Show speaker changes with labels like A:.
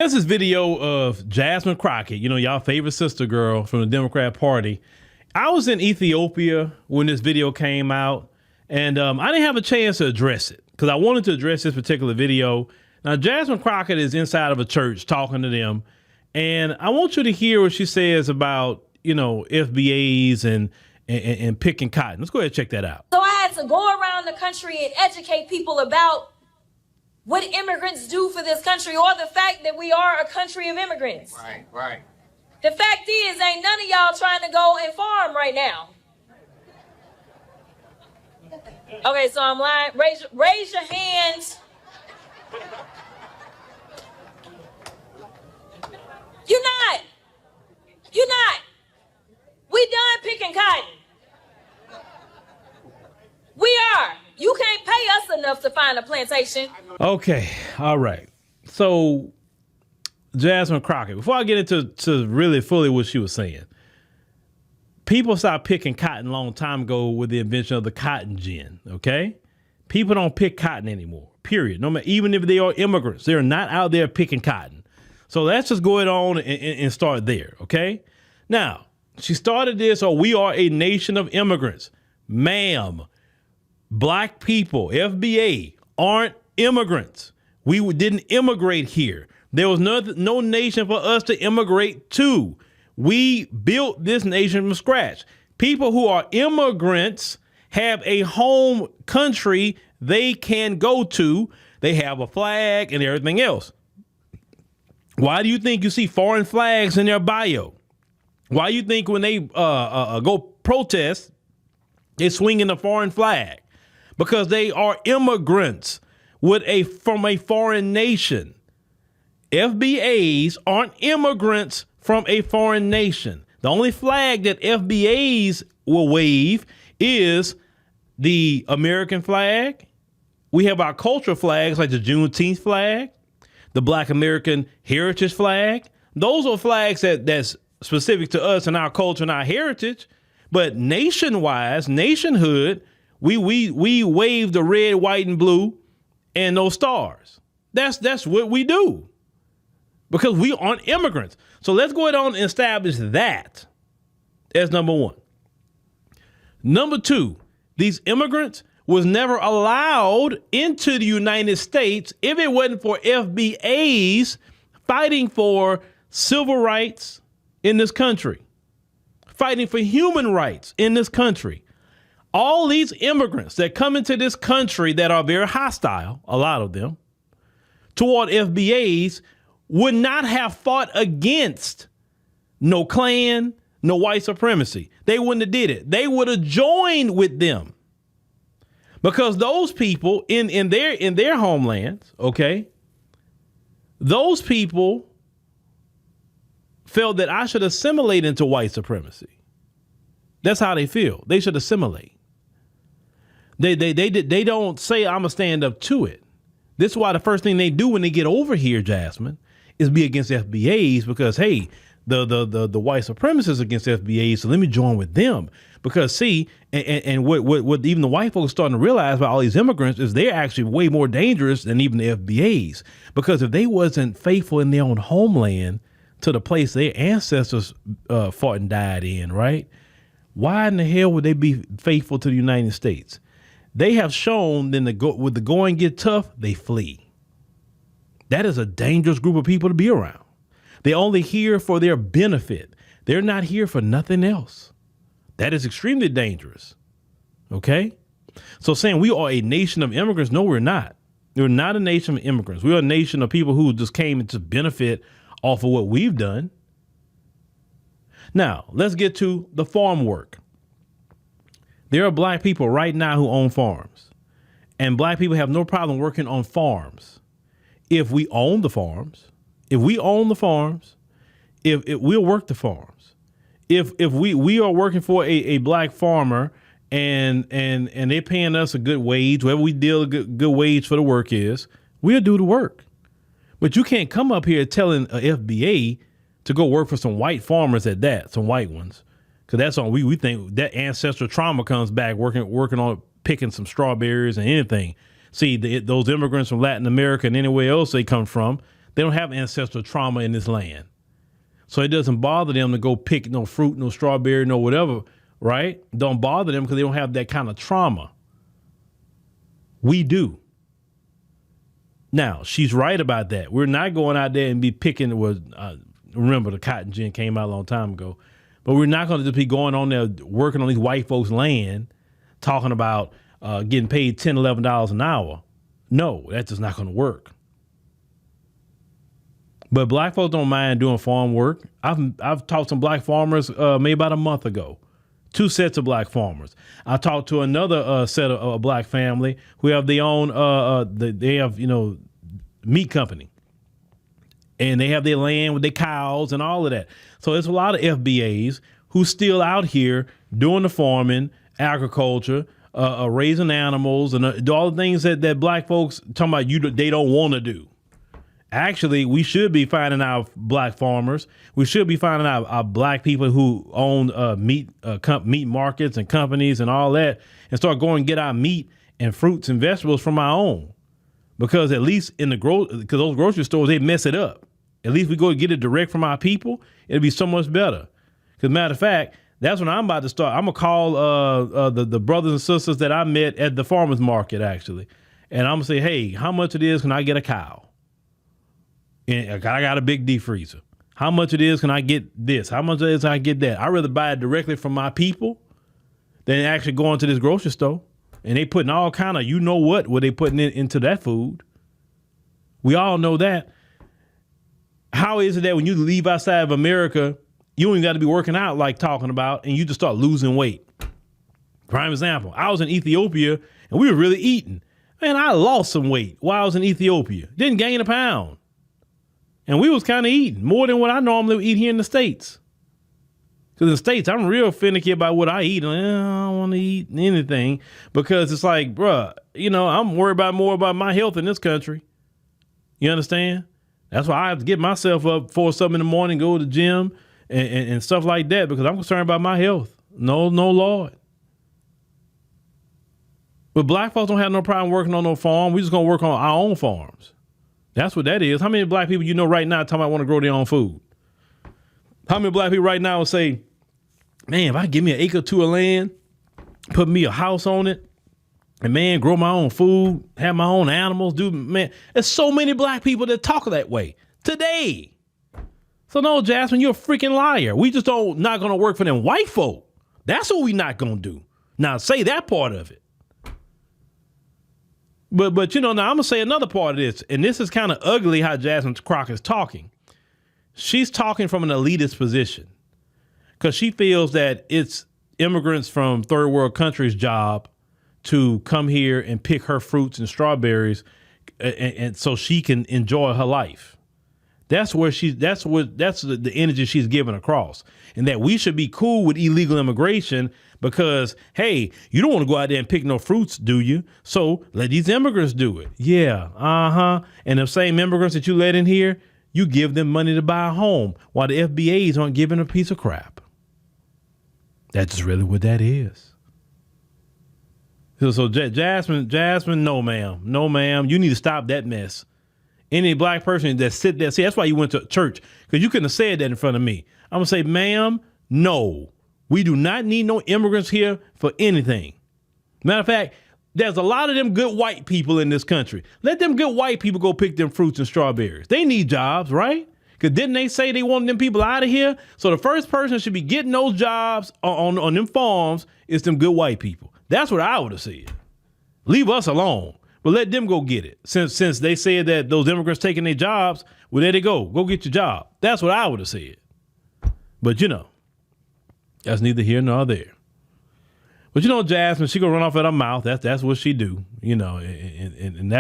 A: There's this video of Jasmine Crockett, y'all favorite sister girl from the Democrat Party. I was in Ethiopia when this video came out, and I didn't have a chance to address it because I wanted to address this particular video. Now, Jasmine Crockett is inside of a church talking to them, and I want you to hear what she says about, FBAs and picking cotton. Let's go ahead and check that out.
B: So I had to go around the country and educate people about what immigrants do for this country, or the fact that we are a country of immigrants.
C: Right.
B: The fact is, ain't none of y'all trying to go and farm right now. Okay, so I'm lying. Raise your hands. You're not. We done picking cotton. We are. You can't pay us enough to find a plantation.
A: Okay. All right. So Jasmine Crockett, before I get into really fully what she was saying, people stopped picking cotton a long time ago with the invention of the cotton gin. Okay. People don't pick cotton anymore, period. No matter, even if they are immigrants, they're not out there picking cotton. So let's just go on and start there. Okay. Now, she started this, we are a nation of immigrants. Ma'am, black people, FBA, aren't immigrants. We didn't immigrate here. There was no nation for us to immigrate to. We built this nation from scratch. People who are immigrants have a home country they can go to. They have a flag and everything else. Why do you think you see foreign flags in their bio? Why do you think when they go protest, they're swinging a foreign flag? Because they are immigrants from a foreign nation. FBAs aren't immigrants from a foreign nation. The only flag that FBAs will wave is the American flag. We have our cultural flags like the Juneteenth flag, the Black American Heritage flag. Those are flags that's specific to us and our culture and our heritage. But nation-wise, nationhood, we wave the red, white, and blue and those stars. That's what we do because we aren't immigrants. So let's go ahead on and establish that as number one. Number two, these immigrants was never allowed into the United States if it wasn't for FBAs fighting for civil rights in this country, fighting for human rights in this country. All these immigrants that come into this country that are very hostile, a lot of them, toward FBAs would not have fought against no Klan, no white supremacy. They wouldn't have did it. They would have joined with them because those people in their homelands, okay, those people felt that I should assimilate into white supremacy. That's how they feel. They should assimilate. They don't say I'm gonna stand up to it. This is why the first thing they do when they get over here, Jasmine, is be against FBAs because hey, the white supremacists against FBAs, so let me join with them. Because see, and what even the white folks are starting to realize about all these immigrants is they're actually way more dangerous than even the FBAs. Because if they wasn't faithful in their own homeland to the place their ancestors fought and died in, right? Why in the hell would they be faithful to the United States? They have shown then when the going get tough, they flee. That is a dangerous group of people to be around. They're only here for their benefit. They're not here for nothing else. That is extremely dangerous. Okay? So saying we are a nation of immigrants, no, we're not. We're not a nation of immigrants. We're a nation of people who just came to benefit off of what we've done. Now, let's get to the farm work. There are black people right now who own farms, and black people have no problem working on farms. If we own the farms, if we'll work the farms. If we are working for a black farmer and they're paying us a good wage, whatever we deal a good wage for the work is, we'll do the work. But you can't come up here telling a FBA to go work for some white farmers at that, some white ones. Because that's on we think that ancestral trauma comes back working on picking some strawberries and anything. See, those immigrants from Latin America and anywhere else they come from, They don't have ancestral trauma in this land. So it doesn't bother them to go pick no fruit, no strawberry, no whatever, right? Don't bother them because they don't have that kind of trauma. We do. Now, she's right about that. We're not going out there and be picking, remember the cotton gin came out a long time ago, but we're not going to just be going on there working on these white folks' land, talking about getting paid $10, $11 an hour. No, that's just not going to work. But black folks don't mind doing farm work. I've taught some black farmers maybe about a month ago. 2 sets of black farmers. I talked to another set of a black family who have their own, they have, meat company. And they have their land with their cows and all of that. So there's a lot of FBAs who's still out here doing the farming, agriculture, raising animals, and all the things that black folks talking about they don't want to do. Actually, we should be finding our black farmers. We should be finding our black people who own meat markets and companies and all that, and start going and get our meat and fruits and vegetables from our own. Because at least because those grocery stores, they mess it up. At least we go get it direct from our people. It'll be so much better. Because matter of fact, that's when I'm about to start. I'm gonna call the brothers and sisters that I met at the farmers market actually, and I'm gonna say, hey, how much it is can I get a cow? And I got a big deep freezer. How much it is can I get this? How much it is can I get that? I'd rather buy it directly from my people than actually going to this grocery store. And they putting all kind of, what they putting into that food. We all know that. How is it that when you leave outside of America, you don't even got to be working out like talking about, and you just start losing weight? Prime example, I was in Ethiopia and we were really eating. Man, I lost some weight while I was in Ethiopia. Didn't gain a pound. And we was kind of eating more than what I normally eat here in the States. Because in the States, I'm real finicky about what I eat. I don't want to eat anything because it's like, bruh, I'm worried more about my health in this country. You understand? That's why I have to get myself up 4 something in the morning, go to the gym and stuff like that because I'm concerned about my health. No, Lord. But black folks don't have no problem working on no farm. We just going to work on our own farms. That's what that is. How many black people right now talking about want to grow their own food? How many black people right now will say, man, if I give me an acre or 2 of land, put me a house on it, and man, grow my own food, have my own animals, man. There's so many black people that talk that way today. So no, Jasmine, you're a freaking liar. We just not going to work for them white folk. That's what we not going to do. Now say that part of it. But now I'm going to say another part of this, and this is kind of ugly how Jasmine Crockett is talking. She's talking from an elitist position because she feels that it's immigrants from third world countries' job to come here and pick her fruits and strawberries and so she can enjoy her life. That's the energy she's giving across, and that we should be cool with illegal immigration because, hey, you don't want to go out there and pick no fruits, do you? So let these immigrants do it. Yeah. And the same immigrants that you let in here, you give them money to buy a home while the FBAs aren't giving a piece of crap. That's just really what that is. So Jasmine, no, ma'am. You need to stop that mess. Any black person that sit there, see, that's why you went to church, because you couldn't have said that in front of me. I'm going to say, ma'am, no, we do not need no immigrants here for anything. Matter of fact, there's a lot of them good white people in this country. Let them good white people go pick them fruits and strawberries. They need jobs, right? Because didn't they say they want them people out of here? So the first person that should be getting those jobs on them farms is them good white people. That's what I would have said. Leave us alone. But let them go get it. Since they said that those immigrants taking their jobs, well, there they go. Go get your job. That's what I would have said. But, that's neither here nor there. But, Jasmine, she going to run off at her mouth. That's what she do, and that's